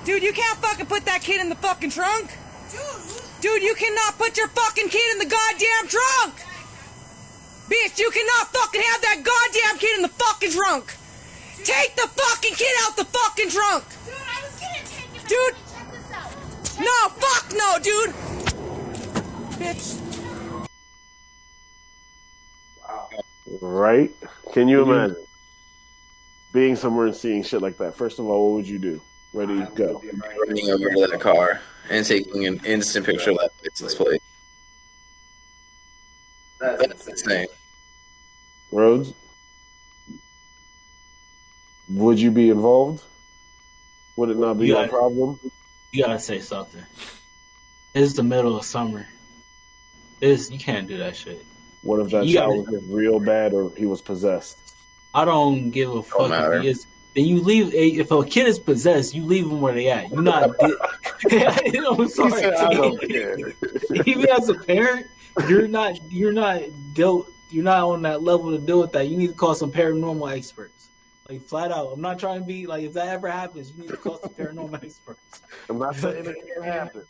Dude, you can't fucking put that kid in the fucking trunk. Dude, you cannot put your fucking kid in the goddamn trunk. Bitch, you cannot fucking have that goddamn kid in the fucking trunk. Take the fucking kid out the fucking trunk. Dude, I was gonna take him. Dude. Check this out. No, fuck no, dude. Bitch. Right? Can you imagine being somewhere and seeing shit like that? First of all, what would you do? Ready, go. running over to that car and taking an instant picture of that license plate. That's insane. Rhodes, would you be involved? Would it not be Yeah. a problem? You gotta say something. It's the middle of summer. You can't do that shit. What if that You child gotta- was just real bad or he was possessed? I don't give a fuck matter. if he is. Then you leave. If a kid is possessed, you leave them where they at. You're not. I'm sorry. said, "I don't care." Even as a parent, you're not on that level to deal with that. You need to call some paranormal experts. Like flat out. I'm not trying to be like if that ever happens, you need to call some paranormal experts. I'm not saying it can't happen.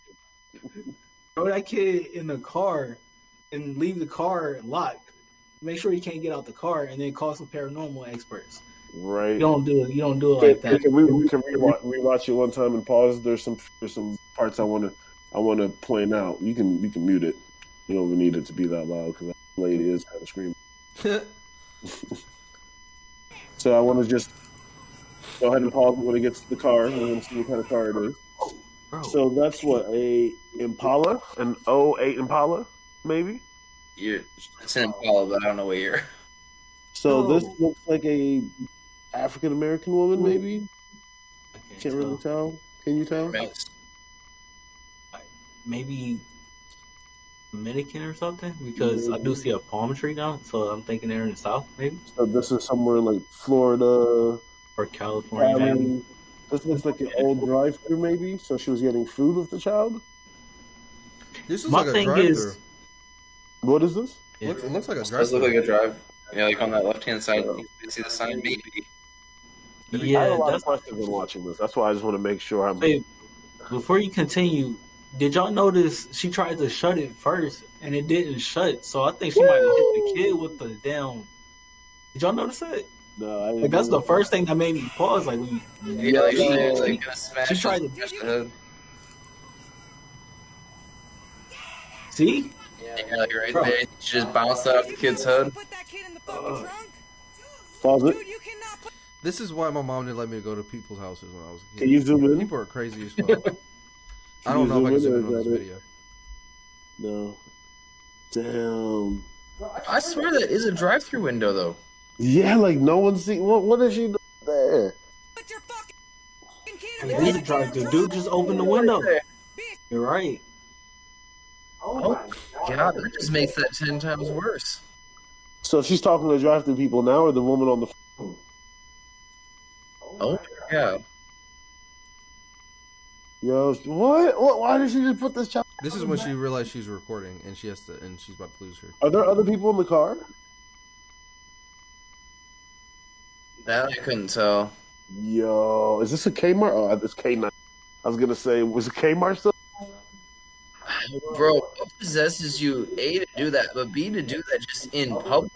Throw that kid in the car and leave the car locked. Make sure he can't get out the car, and then call some paranormal experts. Right. You don't do it like that. Can we can rewatch it one time and pause? There's some parts I want to point out. You can mute it. You don't even need it to be that loud because that lady is kind of screaming. So I want to just go ahead and pause when it gets to the car. We're going to see what kind of car it is. Bro. So that's what, a Impala, an 08 Impala, maybe. It's an Impala, but I don't know what year. So No. this looks like a African American woman, maybe. I Can't really tell. Can you tell? Maybe Dominican or something, because I do see a palm tree down, so I'm thinking they're in the south, maybe, So this is somewhere in like Florida, or California. Maybe. Cali. This looks like an old drive-through, maybe. So she was getting food with the child. This is My like a thing drive-through. is, What is this? Yeah. It looks like a It does look drive-through. like a drive. Yeah, like on that left-hand side, you can see the sign, maybe. I have a yeah, lot of that's. questions when watching this. That's why I just want to make sure I'm. Wait, before you continue, did y'all notice she tried to shut it first and it didn't shut? So I think she might have hit the kid with the damn. Did y'all notice that? No, I didn't Like that's know the first thing that made me pause. Like when Yeah, like she Yeah. was like gonna smash She tried to- the head. see, Yeah, like right there. She just bounced off the kid's head. Put that kid in the fucking trunk. Pause it. Dude, you cannot put. This is why my mom didn't let me go to people's houses when I was a kid. Can you zoom in? People are crazy as fuck. I don't know if I can zoom in on this video. No. Damn. I swear that is a drive-through window, though. Yeah, like no one's seen. What is she doing there? Put your fucking kid I in mean, the this is fucking the trunk. dude just opened the window. You're right. Oh, God, that just makes that 10 times worse. So she's talking to drive-through people now, or the woman on the phone? Oh, yeah. Yo, what? Why did she just put this child? This is when she realized she's recording and she's about to lose her. Are there other people in the car? That I couldn't tell. Yo, is this a Kmart? Oh, it's K9. I was gonna say, was it Kmart still? Bro, what possesses you, A, to do that, but B, to do that just in public?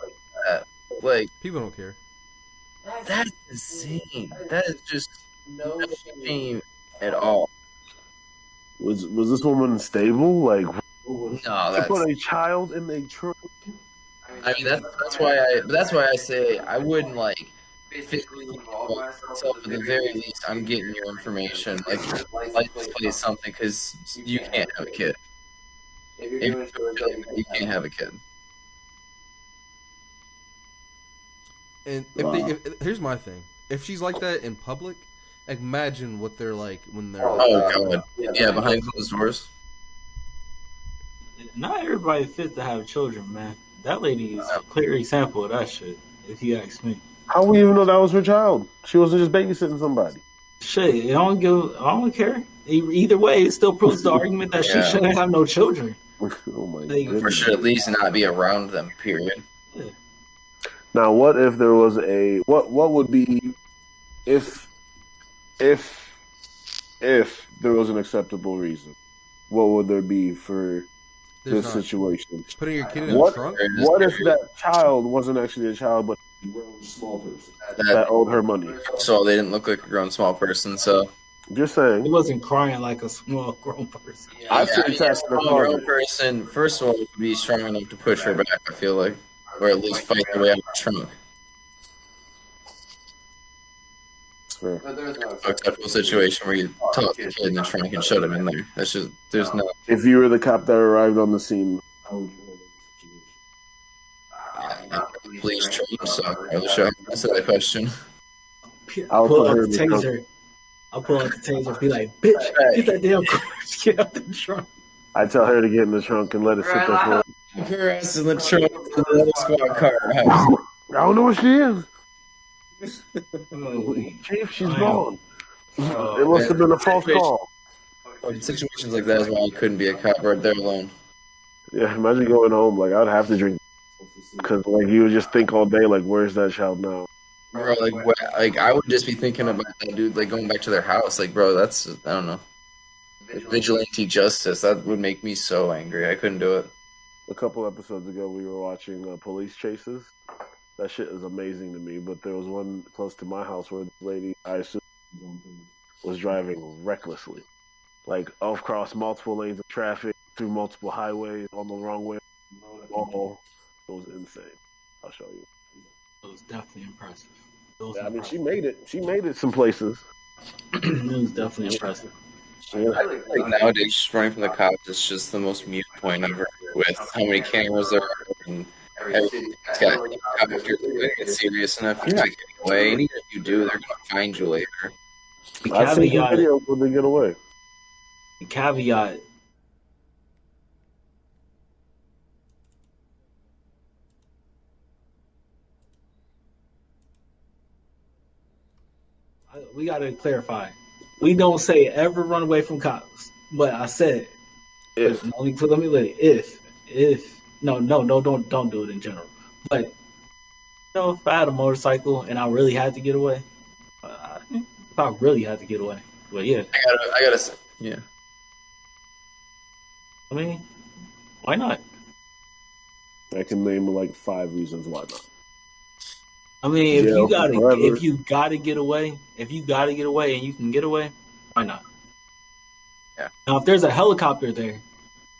Like, People don't care. that's insane. That is just no shame at all. Was this woman stable? Like, No, she that's. put a child in the trunk? I mean, that's why I say I wouldn't like physically involve myself. At the very least, I'm getting your information, like license plate something, because you can't have a kid. If you're doing you can't have a kid. And if here's my thing: if she's like that in public, imagine what they're like when they're. Oh God, yeah, behind closed doors. Not everybody fit to have children, man. That lady is a clear example of that shit, if you ask me. How we even know that was her child? She wasn't just babysitting somebody. Shit, I don't care. Either way, it still proves the argument that she Yeah. shouldn't have no children. Oh my Like, goodness. Or should at least not be around them. Period. Now, what if there was what would be if there was an acceptable reason? What would there be for There's this not. situation? Putting your kid in What the trunk. what if that child wasn't actually a child, but a grown small person that owed her money? So they didn't look like a grown small person. So Just He saying. wasn't crying like a small grown person. I've yeah, seen I mean, tests a in the grown car. person, first of all, would be strong enough to push her back. I feel like, or at least fight their way out of the trunk. Fair. A typical situation where you toss the kid in the trunk and shut him in there. That's just there's no. If you were the cop that arrived on the scene, Police trained, so I was sure I answer that question. I'll pull put out her the in the taser. I'll pull out the taser and be like, bitch, get that damn car, get out the trunk. I tell her to get in the trunk and let it sit there for. Keep her ass in the trunk of the squad car. I don't know where she is. Oh, Chief, she's I am- gone. It must have been a false call. In situations like that is why you couldn't be a cop right there alone. Yeah, imagine going home. Like, I'd have to drink. Because, like, you would just think all day, like, where's that child now? Bro, like I would just be thinking about that dude, like going back to their house. Like, bro, that's I don't know. Vigilante justice, that would make me so angry. I couldn't do it. A couple episodes ago, we were watching Police Chases. That shit is amazing to me. But there was one close to my house where the lady, I assume, was driving recklessly. Like, across multiple lanes of traffic, through multiple highways, on the wrong way. Oh, it was insane. I'll show you. It was definitely impressive. Yeah, I mean, she made it. She made it some places. It was definitely impressive. Yeah. Like nowadays, just running from the cops is just the most mute point ever. With how many cameras there are and everything. It's got if you're getting serious enough, you're not getting away. And even if you do, they're gonna find you later. The I've seen caveat, videos when they get away. the caveat. We got to clarify. We don't say ever run away from cops, but I said If let me let it. If no, don't do it in general. But if I had a motorcycle and I really had to get away, if I really had to get away, but yeah, I gotta say, yeah. I mean, why not? I can name like 5 reasons why not. I mean, if Jail you gotta forever. get away, and you can get away, why not? Yeah. Now, if there's a helicopter there,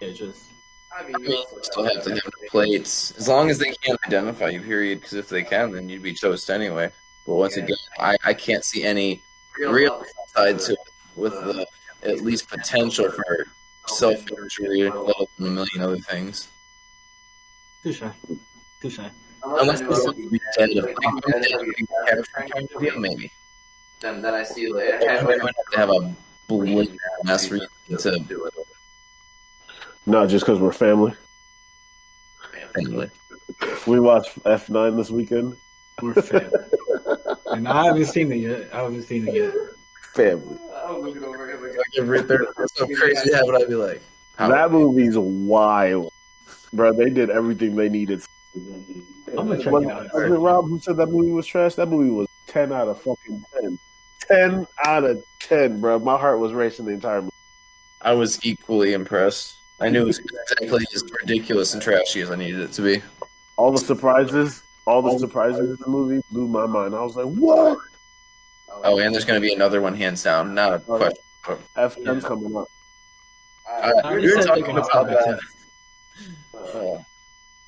just I mean, you still have to have the plates as long as they can't identify you. Period. Because if they can, then you'd be toast anyway. But once again, I can't see any real side to it with the at least potential for self-injury, let alone a million other things. touche. Unless it's be dead of maybe. Then I see like I might have to have a blatant ass reason to do it. Not just because we're family. Anyway. We watched F9 this weekend. We're family. And I haven't seen it yet. Family. If there's some crazy habit, I'd be like, That movie's wild. Bro, they did everything they needed. I'm gonna check Was it out. it Rob who said that movie was trash? That movie was 10 out of fucking 10. 10 out of 10, bro. My heart was racing the entire movie. I was equally impressed. I knew it was exactly as ridiculous and trashy as I needed it to be. All the surprises in the movie blew my mind. I was like, what? Oh, and there's going to be another one, hands down. Not a question. F10's coming up. We were talking about that.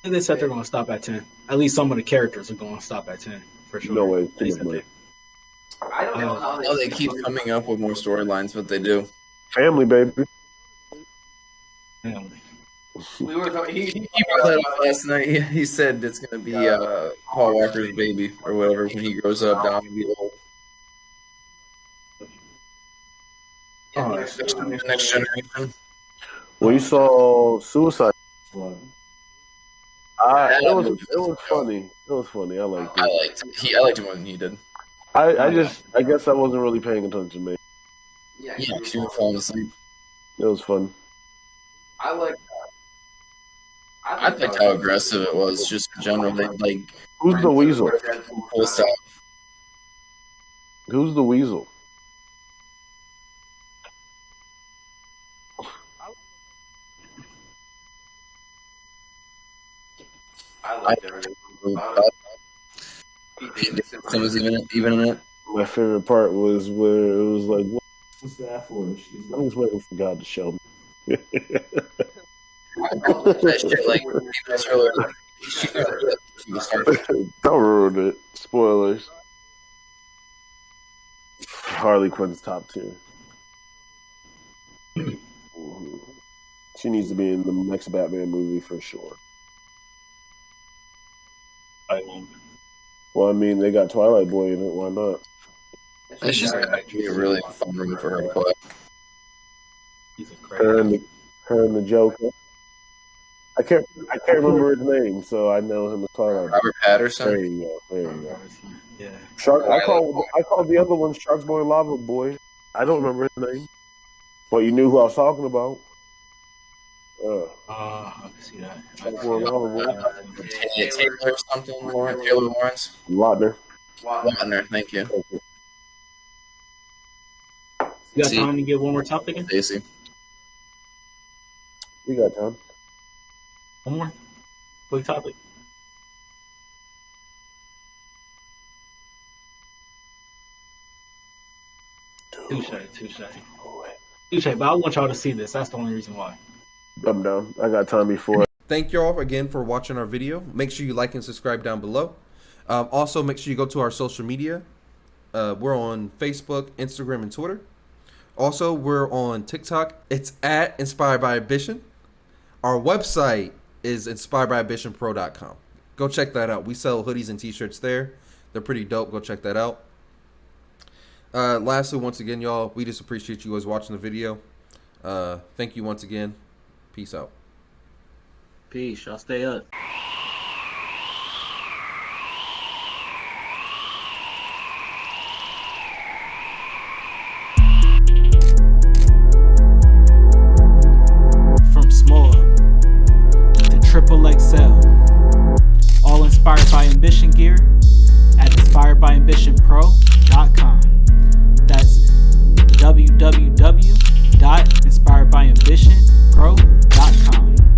They said they're going to stop at 10. At least some of the characters are going to stop at 10 for sure. No way. They said that. I don't know how Now they keep coming up with more storylines, but they do. Family, baby. Family. we were talking. He brought that up last night. He said it's going to be Paul Walker's baby or whatever when he grows up down and be old. The next generation. We saw Suicide. It was funny. It was funny. I liked it. I liked it more than he did. I guess I wasn't really paying attention, man. Yeah, because you were falling asleep. It was fun. I like. I liked how aggressive it was, just generally. Like, Who's the weasel? full stop. Who's the weasel? I like everything. Some is even in it. My favorite part was where it was like, what's that for? I'm just waiting for God to show me. That shit, like, that's really, Don't ruin it. Spoilers. Harley Quinn's top tier. Mhm. She needs to be in the next Batman movie for sure. I won't. Well, I mean, they got Twilight Boy in it. Why not? It's just actually a really fun room for her to play. He's a Her crazy. and the Joker. I can't remember his name, so I know him as Twilight Boy. Robert Patterson. There you go. There you go. Yeah. Shark. I called the other one Shark Boy Lava Boy. I don't remember his name, but you knew who I was talking about. I can see that. Shark Boy Lava Boy. Taylor or something, Taylor Lawrence. Lautner. Lautner, thank you. Thank you. You got time to get one more topic in? Stacy. We got time. One more quick topic. Touche, but I want y'all to see this. That's the only reason why. I'm down. I got time before. Thank you all again for watching our video. Make sure you like and subscribe down below. Also, make sure you go to our social media. We're on Facebook, Instagram, and Twitter. Also, we're on TikTok. It's at Inspired by Ambition. Our website is inspiredbyambitionpro.com. Go check that out. We sell hoodies and t-shirts there. They're pretty dope. Go check that out. Lastly, once again, y'all, we just appreciate you guys watching the video. Thank you once again. Peace out. Peace. Y'all stay up. From small to triple XL, all inspired by ambition gear at inspiredbyambitionpro.com. That's www.inspiredbyambitionpro.com.